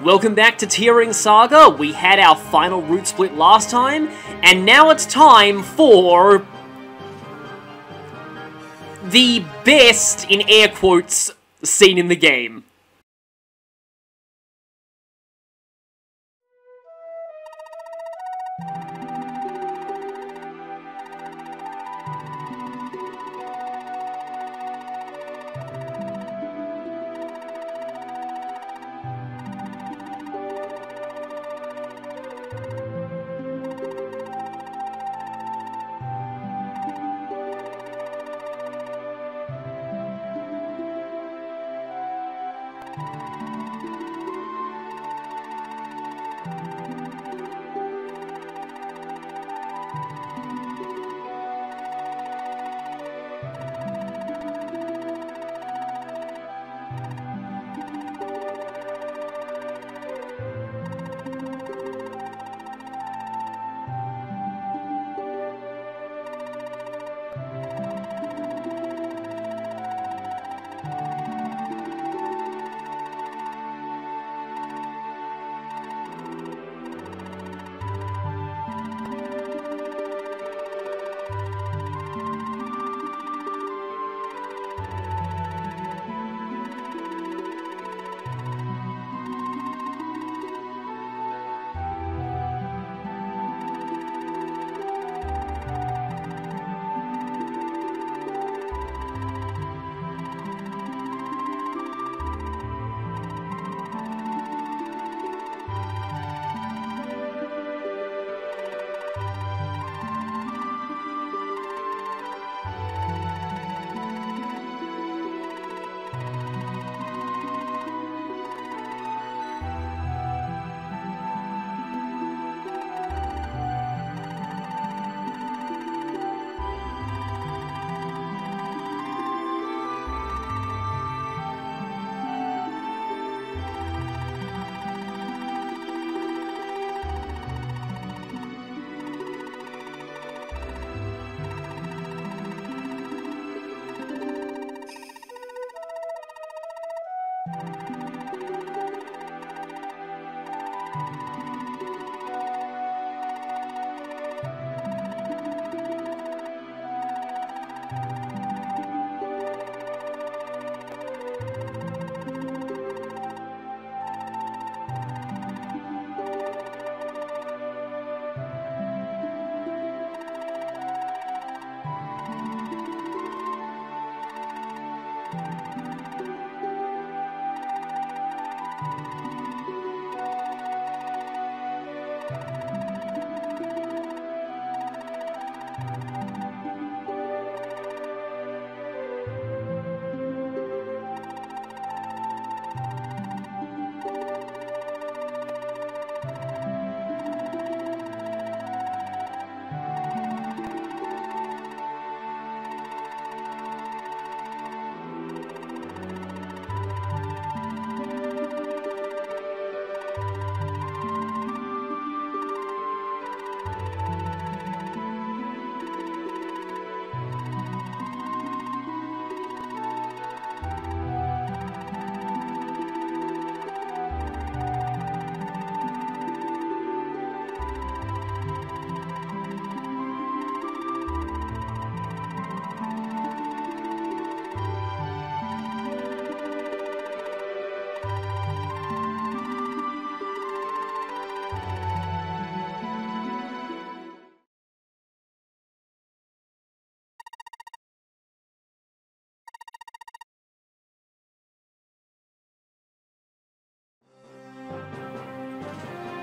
Welcome back to TearRing Saga. We had our final route split last time, and now it's time for the best, in air quotes, scene in the game.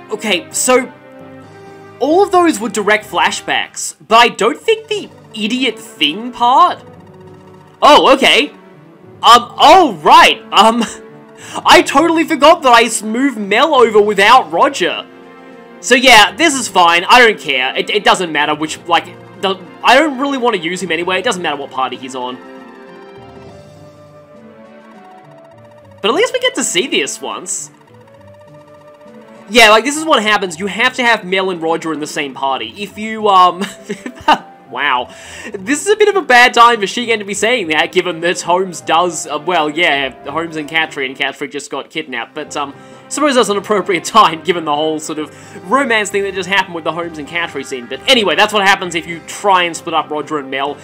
Okay, so all of those were direct flashbacks, but I don't think the idiot thing part. Oh, okay. Oh, right. I totally forgot that I moved Mel over without Roger. So yeah, this is fine. I don't care. It doesn't matter which, like, I don't really want to use him anyway. It doesn't matter what party he's on. But at least we get to see this once. Yeah, like, this is what happens. You have to have Mel and Roger in the same party. If you, wow. This is a bit of a bad time for Shigen to be saying that, given that Holmes does, well, yeah, Holmes and Catry just got kidnapped. But, Suppose that's an appropriate time, given the whole sort of romance thing that just happened with the Holmes and Cartry scene. But anyway, that's what happens if you try and split up Roger and Mel.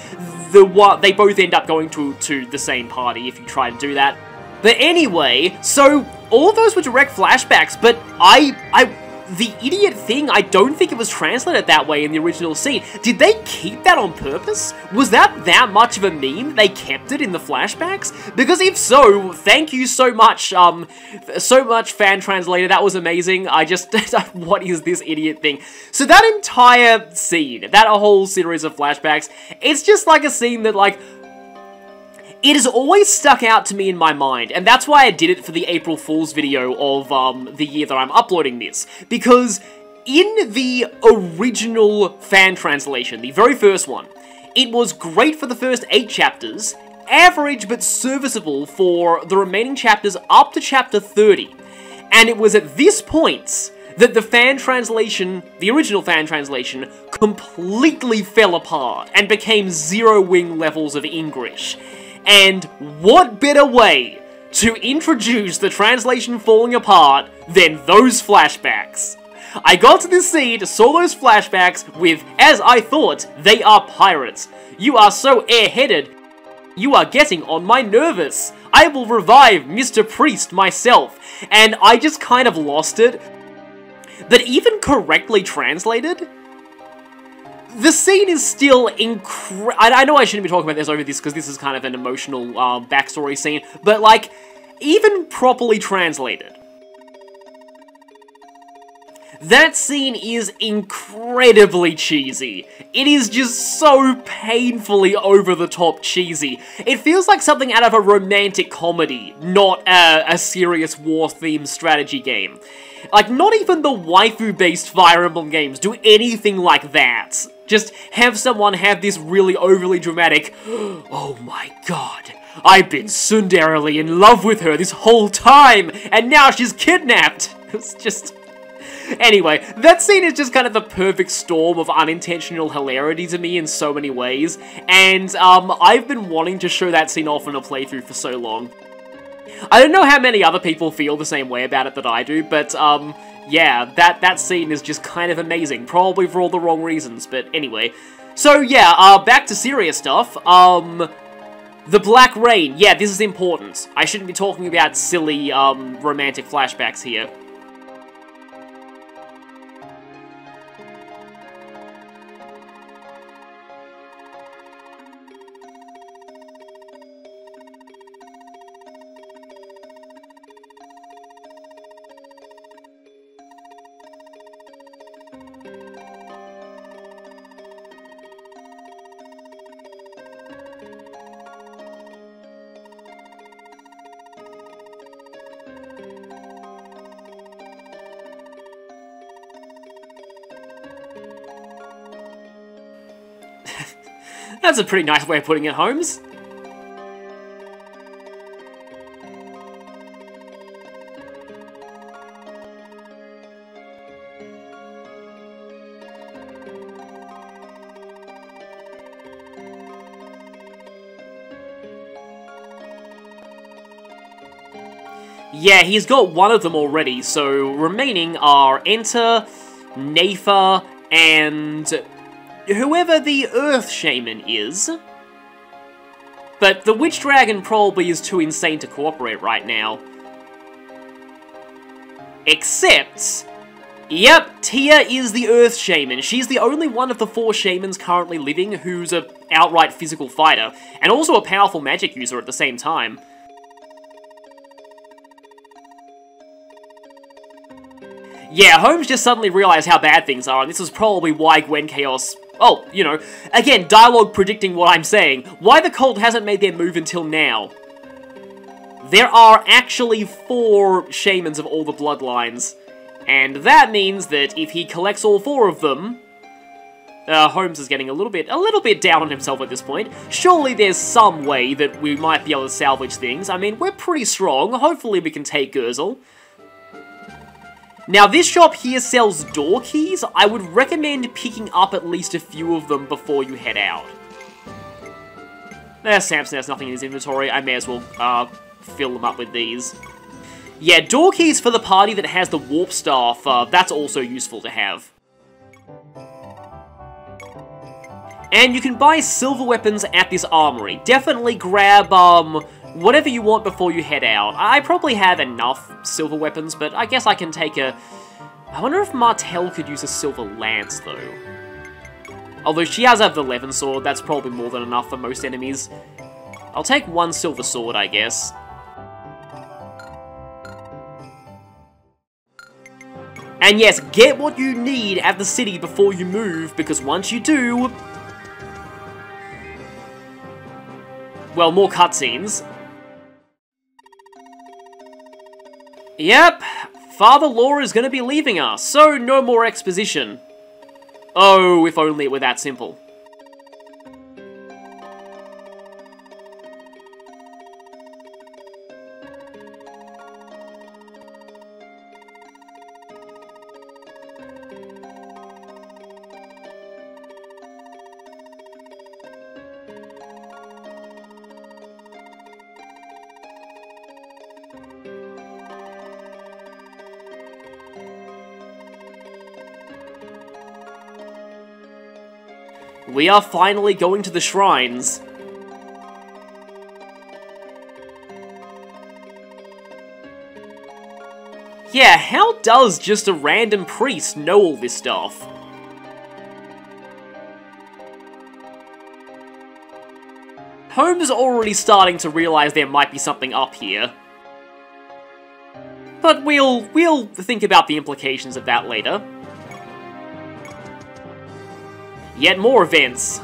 They both end up going to the same party if you try to do that. But anyway, so all of those were direct flashbacks, but the idiot thing, I don't think it was translated that way in the original scene. Did they keep that on purpose? Was that much of a meme? They kept it in the flashbacks? Because if so, thank you so much, fan translator, that was amazing. What is this idiot thing? So that entire scene, that whole series of flashbacks, it's just like a scene that, like, it has always stuck out to me in my mind, and that's why I did it for the April Fool's video of the year that I'm uploading this. Because in the original fan translation, the very first one, it was great for the first 8 chapters, average but serviceable for the remaining chapters up to chapter 30. And it was at this point that the fan translation, the original fan translation, completely fell apart and became zero-wing levels of English. And what better way to introduce the translation falling apart than those flashbacks? I got to this scene, saw those flashbacks with, as I thought, they are pirates. You are so airheaded. You are getting on my nervous. I will revive Mr. Priest myself. And I just kind of lost it. But even correctly translated, the scene is still I know I shouldn't be talking about this over this because this is kind of an emotional backstory scene, but like, even properly translated, that scene is incredibly cheesy. It is just so painfully over-the-top cheesy. It feels like something out of a romantic comedy, not a serious war-themed strategy game. Like, not even the waifu-based Fire Emblem games do anything like that. Just have someone have this really overly dramatic, oh my god, I've been sundarily in love with her this whole time, and now she's kidnapped. It's just... Anyway, that scene is just kind of the perfect storm of unintentional hilarity to me in so many ways, and I've been wanting to show that scene off in a playthrough for so long. I don't know how many other people feel the same way about it that I do, but yeah, that scene is just kind of amazing, probably for all the wrong reasons, but anyway. So yeah, back to serious stuff, the Black Rain, yeah, this is important. I shouldn't be talking about silly, romantic flashbacks here. That's a pretty nice way of putting it, Holmes. Yeah, he's got one of them already, so remaining are Enter, Nafa, and whoever the Earth Shaman is. But the Witch Dragon probably is too insane to cooperate right now. Except, yep, Tia is the Earth Shaman. She's the only one of the 4 shamans currently living who's an outright physical fighter, and also a powerful magic user at the same time. Yeah, Holmes just suddenly realized how bad things are, and this is probably why Gwen Chaos... Oh, you know, again, dialogue predicting what I'm saying. Why the cult hasn't made their move until now. There are actually 4 shamans of all the bloodlines, and that means that if he collects all 4 of them... Holmes is getting a little bit down on himself at this point. Surely there's some way that we might be able to salvage things. I mean, we're pretty strong. Hopefully we can take Gurzel. Now, this shop here sells door keys. I would recommend picking up at least a few of them before you head out. Samson has nothing in his inventory. I may as well fill them up with these. Yeah, door keys for the party that has the warp staff, that's also useful to have. And you can buy silver weapons at this armory. Definitely grab, whatever you want before you head out. I probably have enough silver weapons, but I guess I can take a... I wonder if Martel could use a silver lance, though. Although she has a Veleven sword, that's probably more than enough for most enemies. I'll take one silver sword, I guess. And yes, get what you need at the city before you move, because once you do... well, more cutscenes. Yep, Father Law is going to be leaving us, so no more exposition. Oh, if only it were that simple. We are finally going to the shrines. Yeah, how does just a random priest know all this stuff? Holmes already starting to realize there might be something up here. But we'll think about the implications of that later. Yet more events.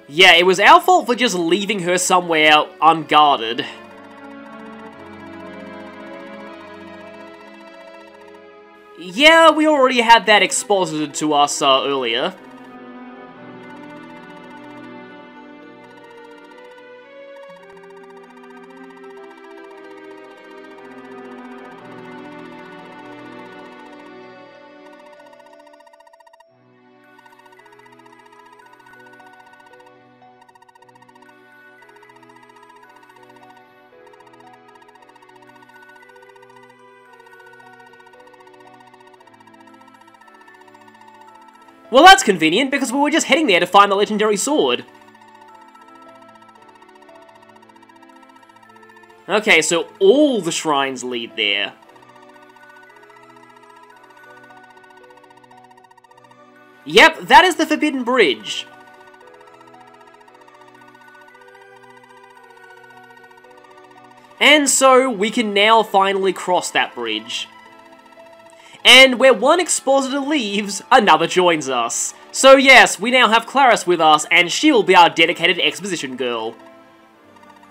Yeah, it was our fault for just leaving her somewhere unguarded. Yeah, we already had that exposited to us earlier. Well, that's convenient, because we were just heading there to find the legendary sword. Okay, so all the shrines lead there. Yep, that is the Forbidden Bridge. And so, we can now finally cross that bridge. And where one expositor leaves, another joins us. So yes, we now have Claris with us, and she'll be our dedicated exposition girl.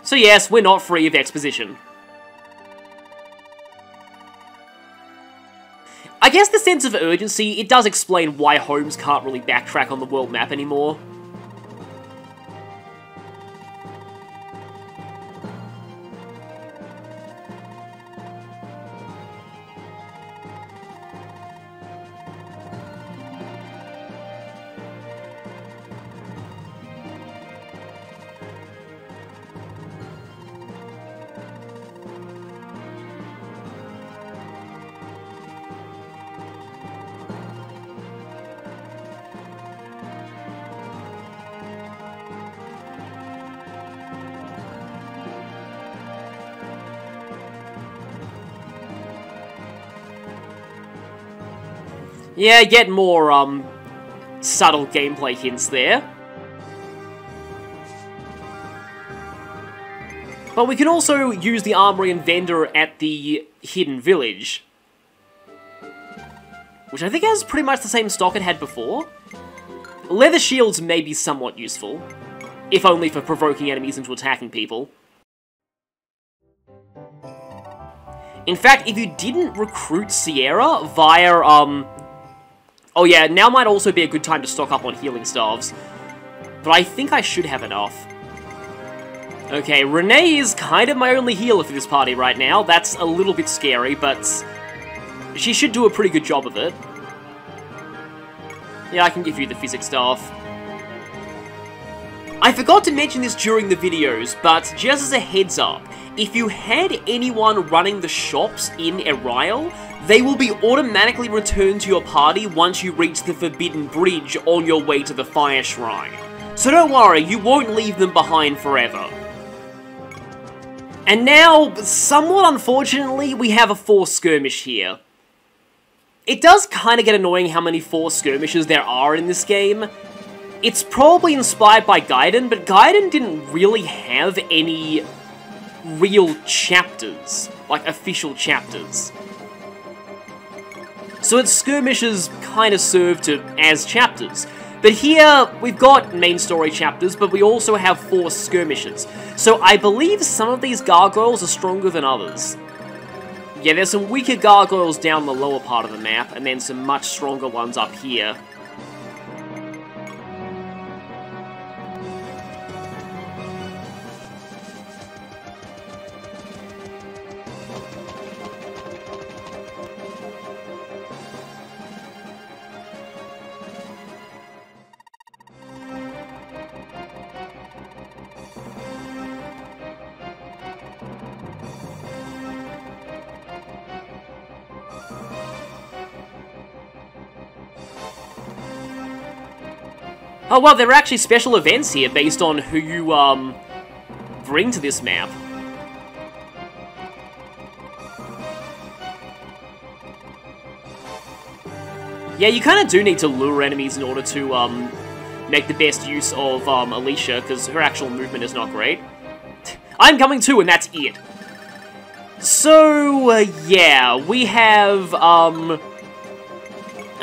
So yes, we're not free of exposition. I guess the sense of urgency, it does explain why Holmes can't really backtrack on the world map anymore. Yeah, get more, subtle gameplay hints there. But we can also use the armory and vendor at the hidden village. Which I think has pretty much the same stock it had before. Leather shields may be somewhat useful. If only for provoking enemies into attacking people. In fact, if you didn't recruit Sierra via, oh yeah, now might also be a good time to stock up on healing staves. But I think I should have enough. Okay, Renee is kind of my only healer for this party right now. That's a little bit scary, but she should do a pretty good job of it. Yeah, I can give you the physics stuff. I forgot to mention this during the videos, but just as a heads up, if you had anyone running the shops in Erail, they will be automatically returned to your party once you reach the Forbidden Bridge on your way to the Fire Shrine. So don't worry, you won't leave them behind forever. And now, somewhat unfortunately, we have a forced skirmish here. It does kind of get annoying how many forced skirmishes there are in this game. It's probably inspired by Gaiden, but Gaiden didn't really have any real chapters, like official chapters. So its skirmishes kind of serve as chapters. But here, we've got main story chapters, but we also have forced skirmishes. So I believe some of these gargoyles are stronger than others. Yeah, there's some weaker gargoyles down the lower part of the map, and then some much stronger ones up here. Oh, well, there are actually special events here based on who you, bring to this map. Yeah, you kind of do need to lure enemies in order to, make the best use of, Alicia, because her actual movement is not great. I'm coming too, and that's it. So, yeah, we have,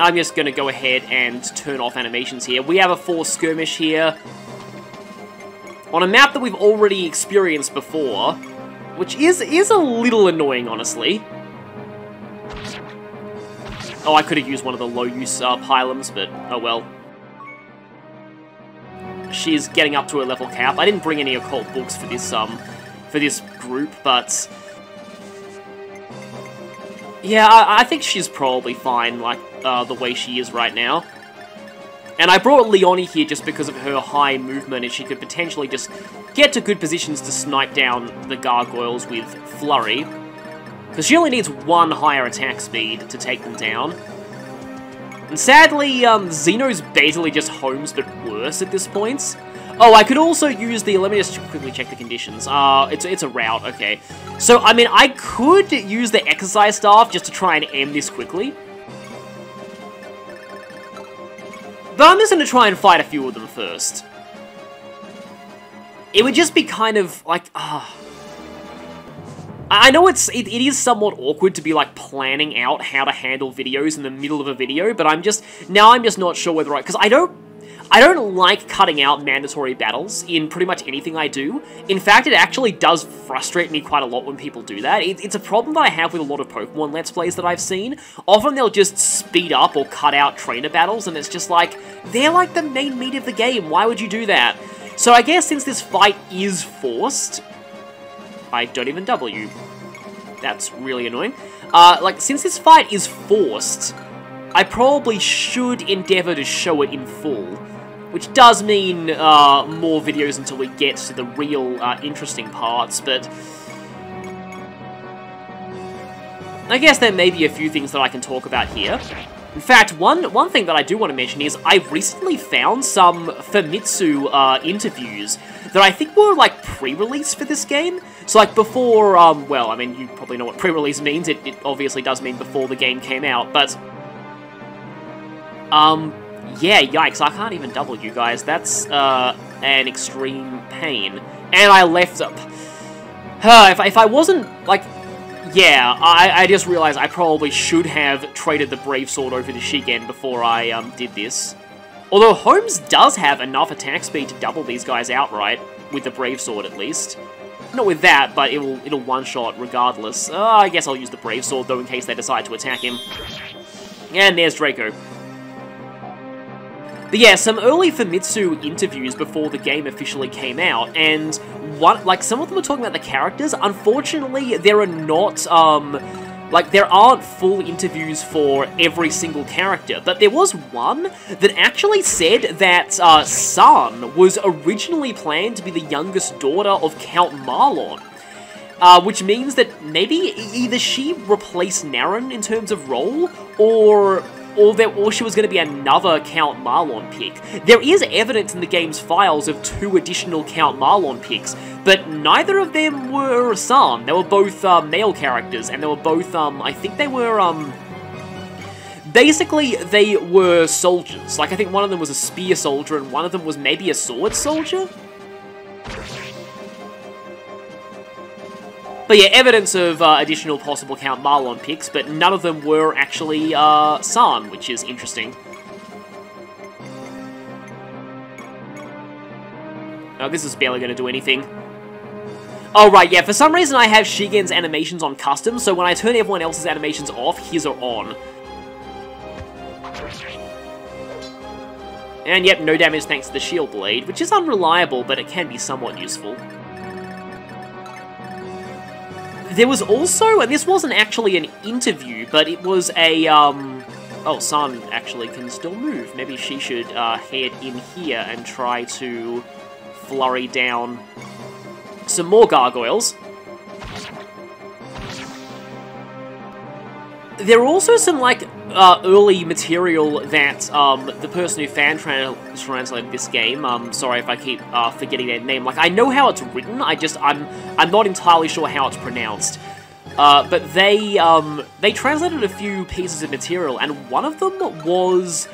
I'm just going to go ahead and turn off animations here. We have a forced skirmish here on a map that we've already experienced before, which is a little annoying, honestly. Oh, I could have used one of the low-use pylons, but oh well. She's getting up to her level cap. I didn't bring any occult books for this group, but yeah, I think she's probably fine, like, the way she is right now. And I brought Leonie here just because of her high movement, and she could potentially just get to good positions to snipe down the gargoyles with Flurry. Because she only needs one higher attack speed to take them down. And sadly, Xeno's basically just homes, but worse at this point. Oh, I could also use the... Let me just quickly check the conditions. It's a route, okay. So, I mean, I could use the exercise staff just to try and end this quickly. But I'm just going to try and fight a few of them first. It would just be kind of, like, I know it is somewhat awkward to be, like, planning out how to handle videos in the middle of a video, but I'm just not sure whether because I don't like cutting out mandatory battles in pretty much anything I do. In fact, it actually does frustrate me quite a lot when people do that. It's a problem that I have with a lot of Pokemon Let's Plays that I've seen. Often they'll just speed up or cut out trainer battles, and it's just like, they're like the main meat of the game. Why would you do that? So I guess since this fight is forced, I don't even W. That's really annoying. Like, since this fight is forced, I probably should endeavour to show it in full. Which does mean more videos until we get to the real interesting parts, but I guess there may be a few things that I can talk about here. In fact, one thing that I do want to mention is I've recently found some Famitsu interviews that I think were, like, pre-release for this game. So, like, before, well, I mean, you probably know what pre-release means. It obviously does mean before the game came out, but yeah, yikes, I can't even double you guys. That's, an extreme pain. And I left up. If I wasn't, like, yeah, I just realized I probably should have traded the Brave Sword over the Shigen before I, did this. Although Holmes does have enough attack speed to double these guys outright, with the Brave Sword at least. Not with that, but it'll one-shot regardless. I guess I'll use the Brave Sword, though, in case they decide to attack him. And there's Draco. But yeah, some early Famitsu interviews before the game officially came out, and some of them were talking about the characters. Unfortunately, there are not, Like, there aren't full interviews for every single character, but there was one that actually said that San was originally planned to be the youngest daughter of Count Marlon. Which means that maybe either she replaced Naren in terms of role, or she was going to be another Count Marlon pick. There is evidence in the game's files of 2 additional Count Marlon picks, but neither of them were San. They were both male characters, and they were both, I think they were, basically, they were soldiers. Like, I think one of them was a spear soldier, and one of them was maybe a sword soldier? But yeah, evidence of additional possible Count Marlon picks, but none of them were actually San, which is interesting. Oh, this is barely going to do anything. Oh, right, yeah, for some reason I have Shigen's animations on custom, so when I turn everyone else's animations off, his are on. And yep, no damage thanks to the shield blade, which is unreliable, but it can be somewhat useful. There was also, and this wasn't actually an interview, but it was a, oh, San actually can still move. Maybe she should head in here and try to flurry down some more gargoyles. There are also some, like, early material that the person who translated this game, sorry if I keep forgetting their name, like, I know how it's written, I'm not entirely sure how it's pronounced. But they translated a few pieces of material, and one of them was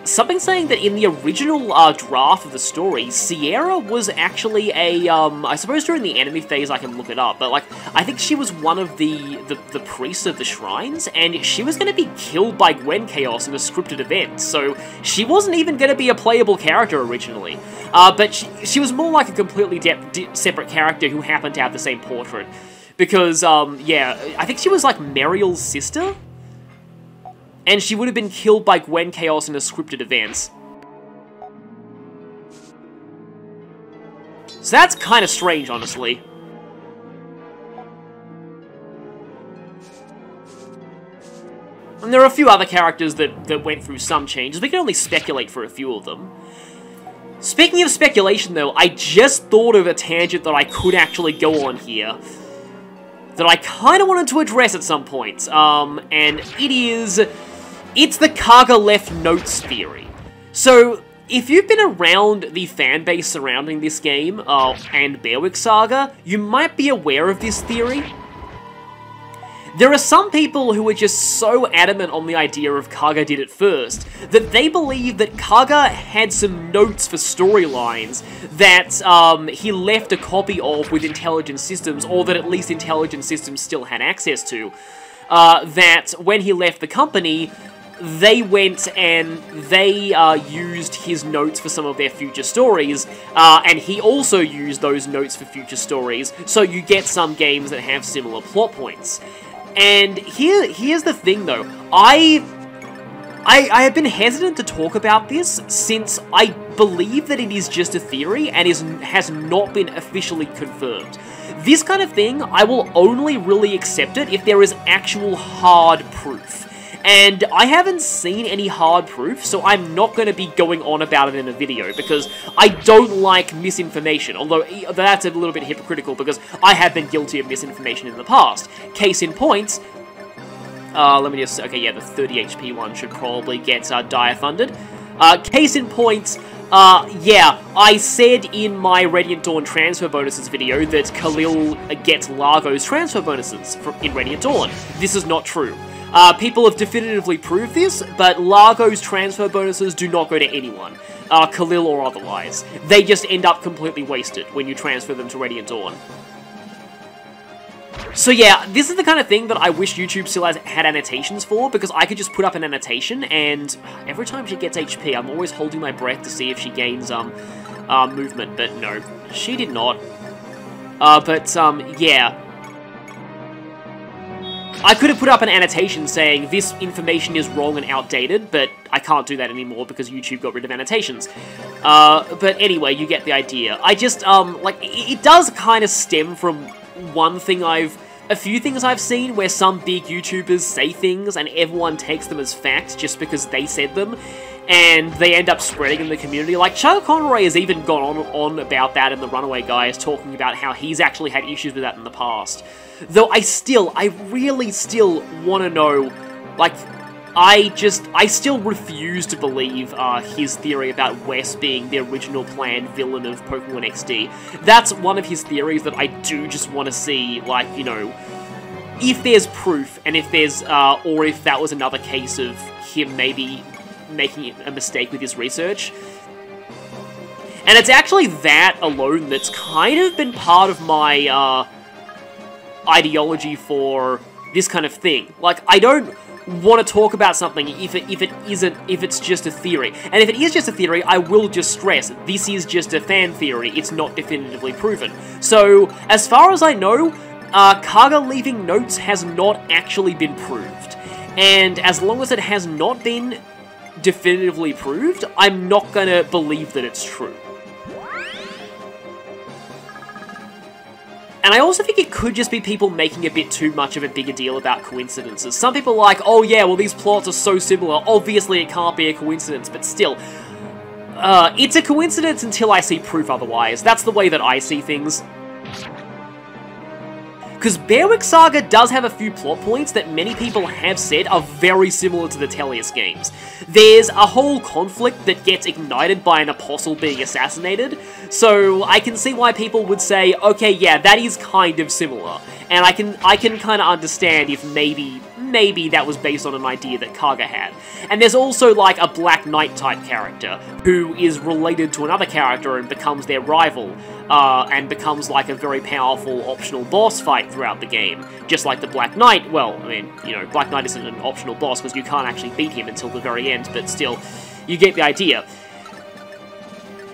something saying that in the original draft of the story, Sierra was actually a, I suppose during the enemy phase I can look it up, but like, I think she was one of the priests of the shrines, and she was going to be killed by Gwen Chaos in a scripted event, so she wasn't even going to be a playable character originally. But she was more like a completely separate character who happened to have the same portrait. Because, yeah, I think she was like Meriel's sister? And she would have been killed by Gwen Chaos in a scripted event. So that's kind of strange, honestly. And there are a few other characters that went through some changes. We can only speculate for a few of them. Speaking of speculation, though, I just thought of a tangent that I could actually go on here that I kind of wanted to address at some point. And it's the Kaga left notes theory. So, if you've been around the fanbase surrounding this game, and Bearwick Saga, you might be aware of this theory. There are some people who are just so adamant on the idea of Kaga did it first, that they believe that Kaga had some notes for storylines that he left a copy of with Intelligent Systems, or that at least Intelligent Systems still had access to, that when he left the company, they went and they used his notes for some of their future stories, and he also used those notes for future stories, so you get some games that have similar plot points. And here's the thing, though. I have been hesitant to talk about this since I believe that it is just a theory and has not been officially confirmed. This kind of thing, I will only really accept it if there is actual hard proof. And I haven't seen any hard proof, so I'm not going to be going on about it in a video, because I don't like misinformation, although that's a little bit hypocritical, because I have been guilty of misinformation in the past. Case in point, let me just, okay, yeah, the 30 HP one should probably get Dire Thundered. Case in point, yeah, I said in my Radiant Dawn transfer bonuses video that Khalil gets Largo's transfer bonuses in Radiant Dawn. This is not true. People have definitively proved this, but Largo's transfer bonuses do not go to anyone, Khalil or otherwise. They just end up completely wasted when you transfer them to Radiant Dawn. So yeah, this is the kind of thing that I wish YouTube still had annotations for, because I could just put up an annotation, and every time she gets HP, I'm always holding my breath to see if she gains, movement, but no, she did not. Yeah. I could have put up an annotation saying, this information is wrong and outdated, but I can't do that anymore because YouTube got rid of annotations. But anyway, you get the idea. I just, like, it does kind of stem from one thing I've a few things I've seen where some big YouTubers say things and everyone takes them as fact just because they said them, and they end up spreading in the community. Like, Chuck Conroy has even gone on about that in the Runaway Guys, talking about how he's actually had issues with that in the past. Though I really still want to know, like, I still refuse to believe his theory about Wes being the original planned villain of Pokemon XD. That's one of his theories that I do just want to see, like, you know, if there's proof, and if there's, or if that was another case of him maybe making a mistake with his research. And it's actually that alone that's kind of been part of my, ideology for this kind of thing. Like, I don't want to talk about something if it's just a theory. And if it is just a theory, I will just stress, this is just a fan theory, it's not definitively proven. So, as far as I know, Kaga leaving notes has not actually been proved. And as long as it has not been definitively proved, I'm not gonna believe that it's true. And I also think it could just be people making a bit too much of a bigger deal about coincidences. Some people are like, oh yeah, well these plots are so similar, obviously it can't be a coincidence, but still, it's a coincidence until I see proof otherwise. That's the way that I see things. Because Bearwick Saga does have a few plot points that many people have said are very similar to the Tellius games. There's a whole conflict that gets ignited by an apostle being assassinated, so I can see why people would say, okay, yeah, that is kind of similar. And I can kind of understand if maybe that was based on an idea that Kaga had. And there's also, like, a Black Knight type character who is related to another character and becomes their rival, and becomes, like, a very powerful optional boss fight throughout the game. Just like the Black Knight, well, I mean, you know, Black Knight isn't an optional boss because you can't actually beat him until the very end, but still, you get the idea.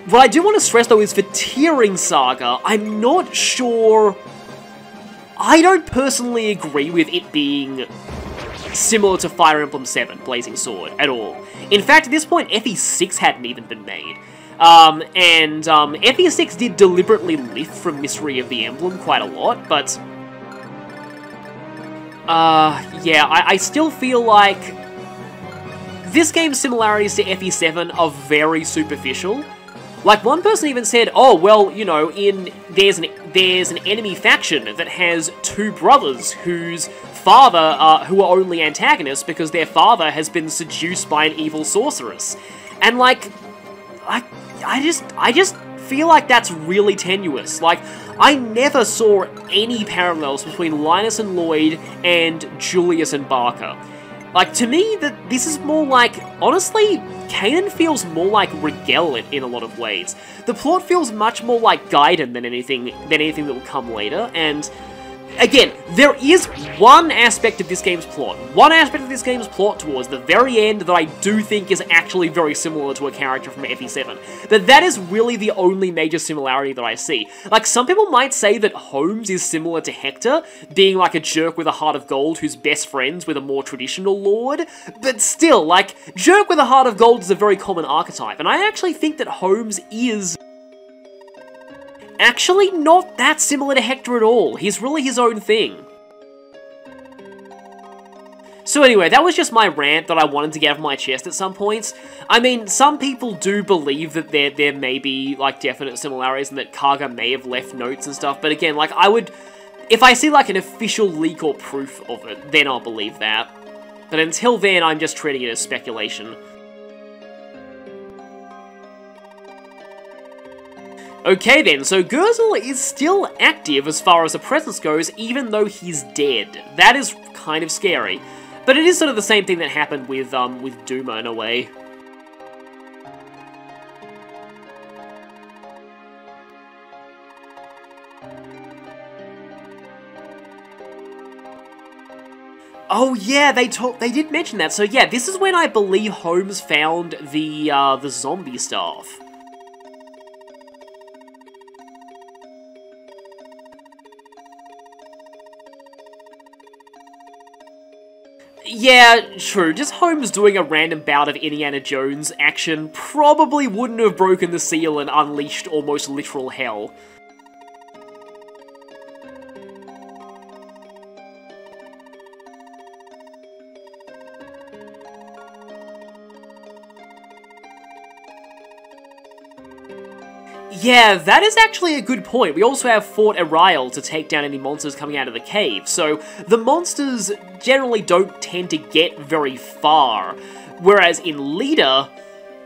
What I do want to stress, though, is for TearRing Saga, I'm not sure... I don't personally agree with it being similar to Fire Emblem 7, Blazing Sword, at all. In fact, at this point, FE6 hadn't even been made. FE6 did deliberately lift from Mystery of the Emblem quite a lot, but... yeah, I still feel like... this game's similarities to FE7 are very superficial. Like, one person even said, oh, well, you know, there's an enemy faction that has two brothers whose father, who are only antagonists because their father has been seduced by an evil sorceress. And, like, I just feel like that's really tenuous. Like, I never saw any parallels between Linus and Lloyd and Julius and Barker. Like, to me, this is more like, honestly, Kanan feels more like Rigel in a lot of ways. The plot feels much more like Gaiden than anything that will come later, and again, there is one aspect of this game's plot towards the very end that I do think is actually very similar to a character from FE7. But that is really the only major similarity that I see. Like, some people might say that Holmes is similar to Hector, being like a jerk with a heart of gold who's best friends with a more traditional lord, but still, like, jerk with a heart of gold is a very common archetype, and I actually think that Holmes is actually not that similar to Hector at all. He's really his own thing. So anyway, that was just my rant that I wanted to get off my chest at some points. I mean, some people do believe that there may be, like, definite similarities and that Kaga may have left notes and stuff, but again, like, if I see, like, an official leak or proof of it, then I'll believe that. But until then, I'm just treating it as speculation. Okay then, so Gurzel is still active as far as the presence goes, even though he's dead. That is kind of scary. But it is sort of the same thing that happened with Duma in a way. Oh yeah, they did mention that. So yeah, this is when I believe Holmes found the zombie staff. Yeah, true. Just Holmes doing a random bout of Indiana Jones action probably wouldn't have broken the seal and unleashed almost literal hell. Yeah, that is actually a good point. We also have Fort Ariel to take down any monsters coming out of the cave, so the monsters generally don't tend to get very far. Whereas in Leader,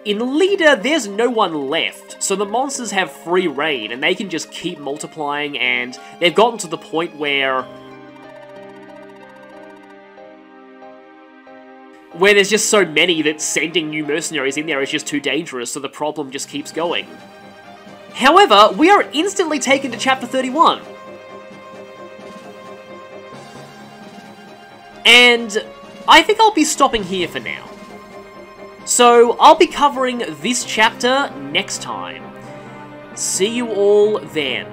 there's no one left, so the monsters have free reign, and they can just keep multiplying, and they've gotten to the point where there's just so many that sending new mercenaries in there is just too dangerous, so the problem just keeps going. However, we are instantly taken to Chapter 31. And I think I'll be stopping here for now. So, I'll be covering this chapter next time. See you all then.